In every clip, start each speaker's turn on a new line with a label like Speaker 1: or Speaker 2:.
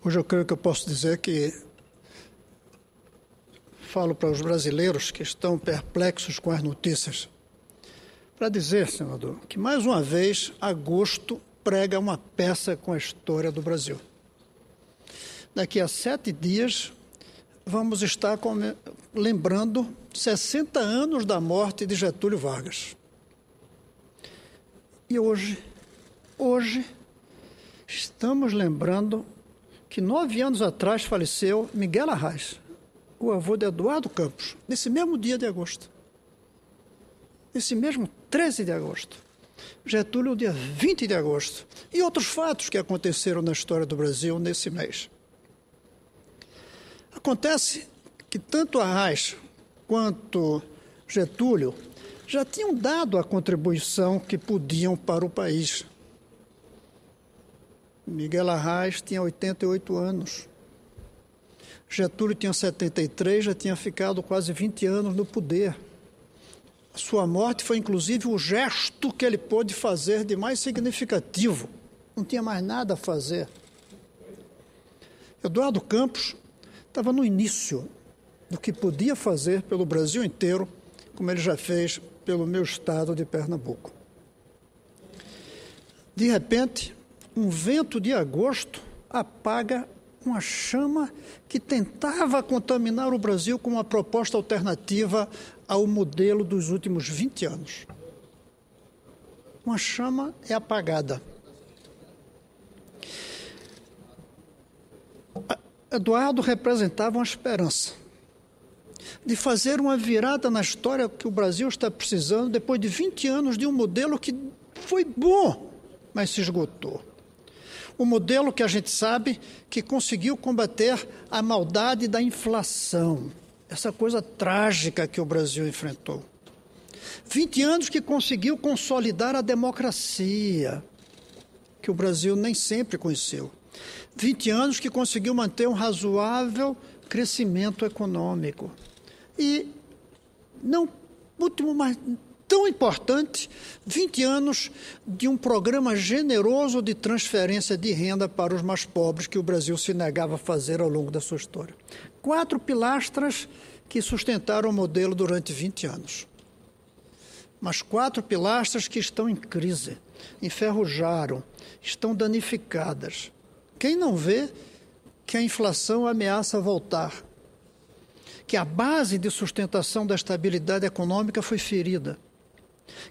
Speaker 1: Hoje eu creio que eu posso dizer que falo para os brasileiros que estão perplexos com as notícias, para dizer, senador, que mais uma vez agosto prega uma peça com a história do Brasil. Daqui a 7 dias vamos estar lembrando 60 anos da morte de Getúlio Vargas. E hoje estamos lembrando que 9 anos atrás faleceu Miguel Arraes, o avô de Eduardo Campos, nesse mesmo dia de agosto. Nesse mesmo 13 de agosto. Getúlio, dia 20 de agosto. E outros fatos que aconteceram na história do Brasil nesse mês. Acontece que tanto Arraes quanto Getúlio já tinham dado a contribuição que podiam para o país. Miguel Arraes tinha 88 anos. Getúlio tinha 73, já tinha ficado quase 20 anos no poder. A sua morte foi, inclusive, o gesto que ele pôde fazer de mais significativo. Não tinha mais nada a fazer. Eduardo Campos estava no início do que podia fazer pelo Brasil inteiro, como ele já fez pelo meu estado de Pernambuco. De repente, um vento de agosto apaga uma chama que tentava contaminar o Brasil com uma proposta alternativa ao modelo dos últimos 20 anos. Uma chama é apagada. Eduardo representava uma esperança de fazer uma virada na história que o Brasil está precisando depois de 20 anos de um modelo que foi bom, mas se esgotou. O modelo que a gente sabe que conseguiu combater a maldade da inflação, essa coisa trágica que o Brasil enfrentou. 20 anos que conseguiu consolidar a democracia, que o Brasil nem sempre conheceu. 20 anos que conseguiu manter um razoável crescimento econômico. E, não último, mas tão importante, 20 anos de um programa generoso de transferência de renda para os mais pobres que o Brasil se negava a fazer ao longo da sua história. 4 pilastras que sustentaram o modelo durante 20 anos. Mas 4 pilastras que estão em crise, enferrujaram, estão danificadas. Quem não vê que a inflação ameaça voltar, que a base de sustentação da estabilidade econômica foi ferida?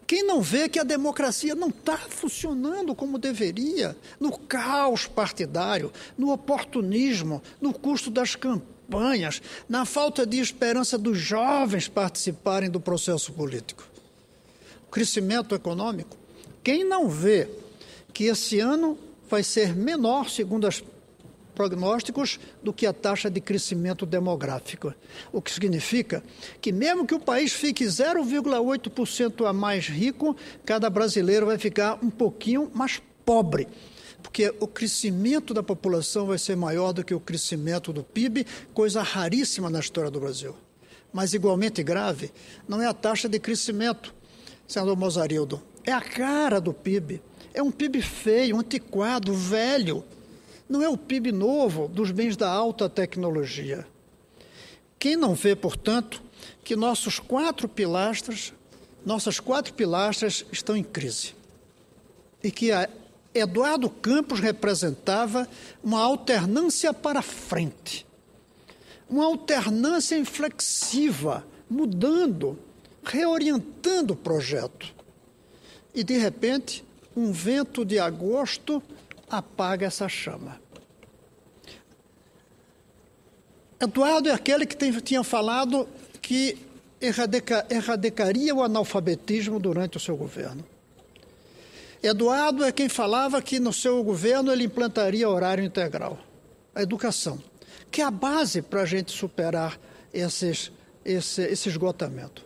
Speaker 1: Quem não vê que a democracia não está funcionando como deveria, no caos partidário, no oportunismo, no custo das campanhas, na falta de esperança dos jovens participarem do processo político? O crescimento econômico. Quem não vê que esse ano vai ser menor, segundo os prognósticos, do que a taxa de crescimento demográfico. O que significa que mesmo que o país fique 0,8% a mais rico, cada brasileiro vai ficar um pouquinho mais pobre, porque o crescimento da população vai ser maior do que o crescimento do PIB, coisa raríssima na história do Brasil. Mas igualmente grave não é a taxa de crescimento, senador Mozarildo, é a cara do PIB. É um PIB feio, antiquado, velho. Não é o PIB novo dos bens da alta tecnologia. Quem não vê, portanto, que nossas 4 pilastras estão em crise. E que Eduardo Campos representava uma alternância para frente. Uma alternância inflexiva, mudando, reorientando o projeto. E, de repente, um vento de agosto apaga essa chama. Eduardo é aquele que tinha falado que erradicaria o analfabetismo durante o seu governo. Eduardo é quem falava que no seu governo ele implantaria horário integral, a educação, que é a base para a gente superar esse esgotamento.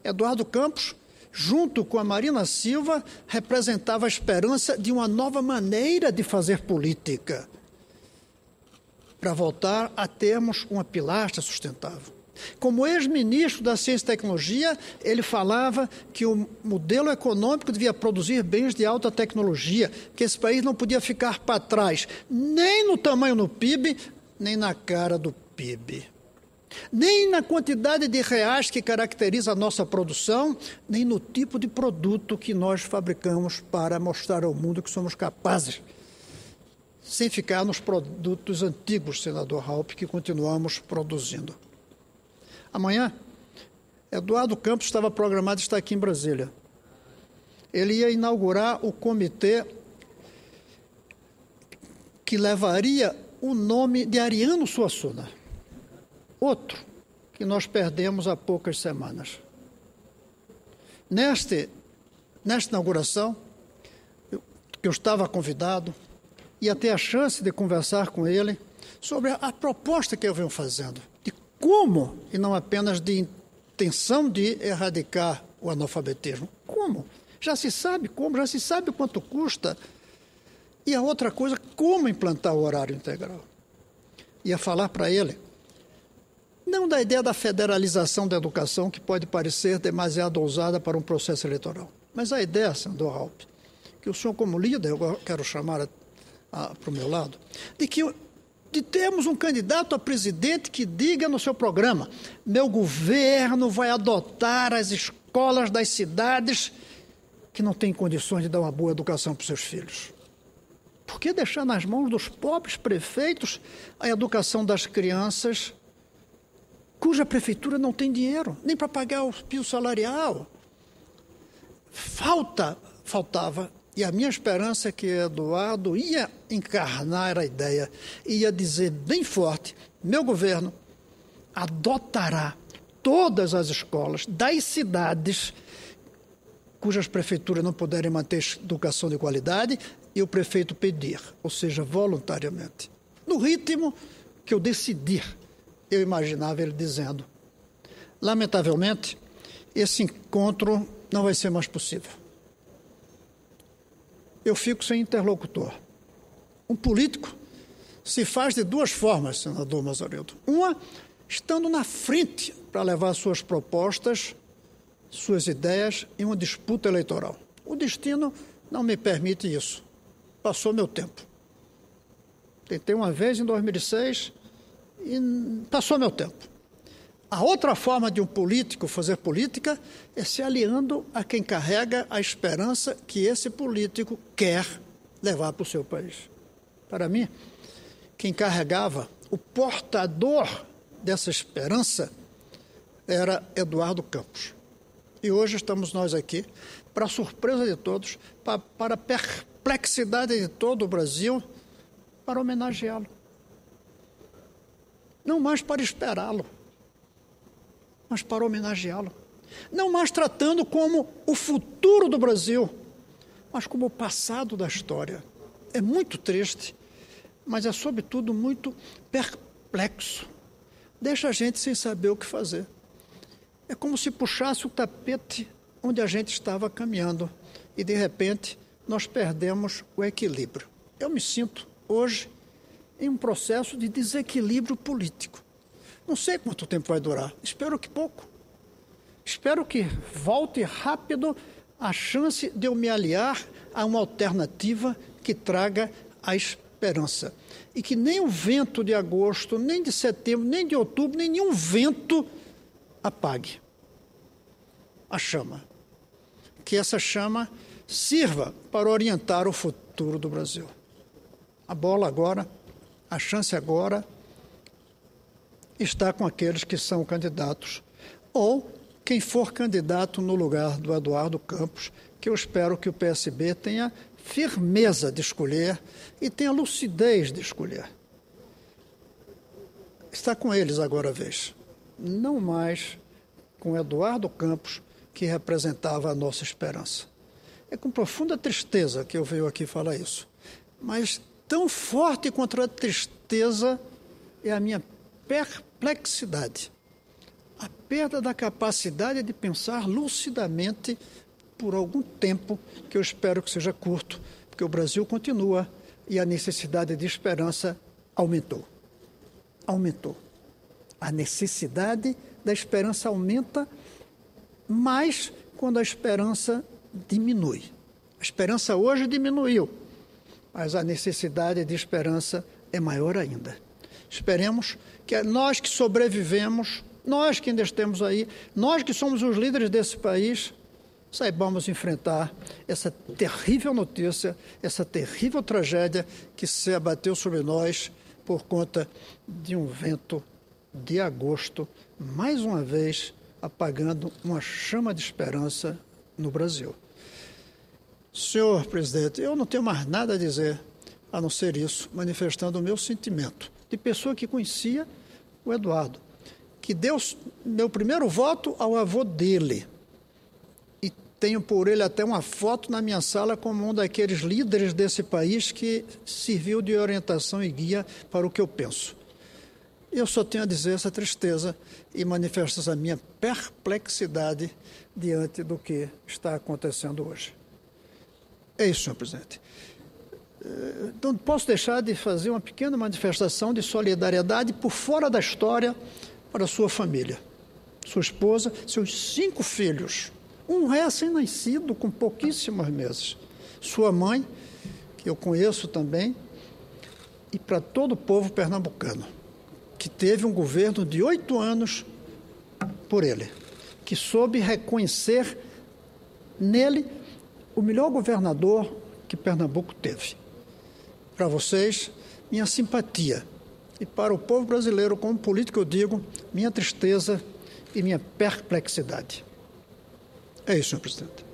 Speaker 1: Eduardo Campos, junto com a Marina Silva, representava a esperança de uma nova maneira de fazer política, para voltar a termos uma pilastra sustentável. Como ex-ministro da Ciência e Tecnologia, ele falava que o modelo econômico devia produzir bens de alta tecnologia, que esse país não podia ficar para trás, nem no tamanho do PIB, nem na cara do PIB. Nem na quantidade de reais que caracteriza a nossa produção, nem no tipo de produto que nós fabricamos para mostrar ao mundo que somos capazes, sem ficar nos produtos antigos, senador Raupp, que continuamos produzindo. Amanhã, Eduardo Campos estava programado estar aqui em Brasília. Ele ia inaugurar o comitê que levaria o nome de Ariano Suassuna. Outro que nós perdemos há poucas semanas. Nesta inauguração, eu estava convidado, ia ter a chance de conversar com ele sobre a proposta que eu venho fazendo, de como, e não apenas de intenção de erradicar o analfabetismo. Como? Já se sabe como, já se sabe quanto custa. E a outra coisa, como implantar o horário integral. Ia falar para ele, não da ideia da federalização da educação, que pode parecer demasiado ousada para um processo eleitoral, mas a ideia, senador Raupp, que o senhor como líder, eu quero chamar para o meu lado, de termos um candidato a presidente que diga no seu programa, meu governo vai adotar as escolas das cidades que não têm condições de dar uma boa educação para os seus filhos. Por que deixar nas mãos dos pobres prefeitos a educação das crianças cuja prefeitura não tem dinheiro, nem para pagar o piso salarial? Faltava, e a minha esperança é que Eduardo ia encarnar a ideia, ia dizer bem forte, meu governo adotará todas as escolas das cidades cujas prefeituras não puderem manter educação de qualidade e o prefeito pedir, ou seja, voluntariamente. No ritmo que eu decidir, eu imaginava ele dizendo, lamentavelmente, esse encontro não vai ser mais possível. Eu fico sem interlocutor. Um político se faz de duas formas, senador Mazzaredo. Uma, estando na frente para levar suas propostas, suas ideias em uma disputa eleitoral. O destino não me permite isso. Passou meu tempo. Tentei uma vez em 2006 e passou meu tempo. A outra forma de um político fazer política é se aliando a quem carrega a esperança que esse político quer levar para o seu país. Para mim, quem carregava, o portador dessa esperança era Eduardo Campos. E hoje estamos nós aqui, para a surpresa de todos, para a perplexidade de todo o Brasil, para homenageá-lo. Não mais para esperá-lo, mas para homenageá-lo. Não mais tratando como o futuro do Brasil, mas como o passado da história. É muito triste, mas é, sobretudo, muito perplexo. Deixa a gente sem saber o que fazer. É como se puxasse o tapete onde a gente estava caminhando e, de repente, nós perdemos o equilíbrio. Eu me sinto, hoje, em um processo de desequilíbrio político. Não sei quanto tempo vai durar, espero que pouco. Espero que volte rápido a chance de eu me aliar a uma alternativa que traga a esperança. E que nem o vento de agosto, nem de setembro, nem de outubro, nem nenhum vento apague a chama. Que essa chama sirva para orientar o futuro do Brasil. A bola agora, a chance agora está com aqueles que são candidatos ou quem for candidato no lugar do Eduardo Campos, que eu espero que o PSB tenha firmeza de escolher e tenha lucidez de escolher. Está com eles agora a vez. Não mais com Eduardo Campos, que representava a nossa esperança. É com profunda tristeza que eu venho aqui falar isso. Mas tão forte contra a tristeza é a minha perplexidade. A perda da capacidade de pensar lucidamente por algum tempo, que eu espero que seja curto, porque o Brasil continua e a necessidade de esperança aumentou. Aumentou. A necessidade da esperança aumenta mais quando a esperança diminui. A esperança hoje diminuiu, mas a necessidade de esperança é maior ainda. Esperemos que nós que sobrevivemos, nós que ainda estamos aí, nós que somos os líderes desse país, saibamos enfrentar essa terrível notícia, essa terrível tragédia que se abateu sobre nós por conta de um vento de agosto, mais uma vez apagando uma chama de esperança no Brasil. Senhor presidente, eu não tenho mais nada a dizer a não ser isso, manifestando o meu sentimento de pessoa que conhecia o Eduardo, que deu meu primeiro voto ao avô dele. E tenho por ele até uma foto na minha sala como um daqueles líderes desse país que serviu de orientação e guia para o que eu penso. Eu só tenho a dizer essa tristeza e manifesto essa minha perplexidade diante do que está acontecendo hoje. É isso, senhor presidente. Não posso deixar de fazer uma pequena manifestação de solidariedade por fora da história para a sua família, sua esposa, seus 5 filhos, um recém-nascido com pouquíssimos meses, sua mãe, que eu conheço também, e para todo o povo pernambucano, que teve um governo de 8 anos por ele, que soube reconhecer nele o melhor governador que Pernambuco teve. Para vocês, minha simpatia. E para o povo brasileiro, como político, eu digo, minha tristeza e minha perplexidade. É isso, senhor presidente.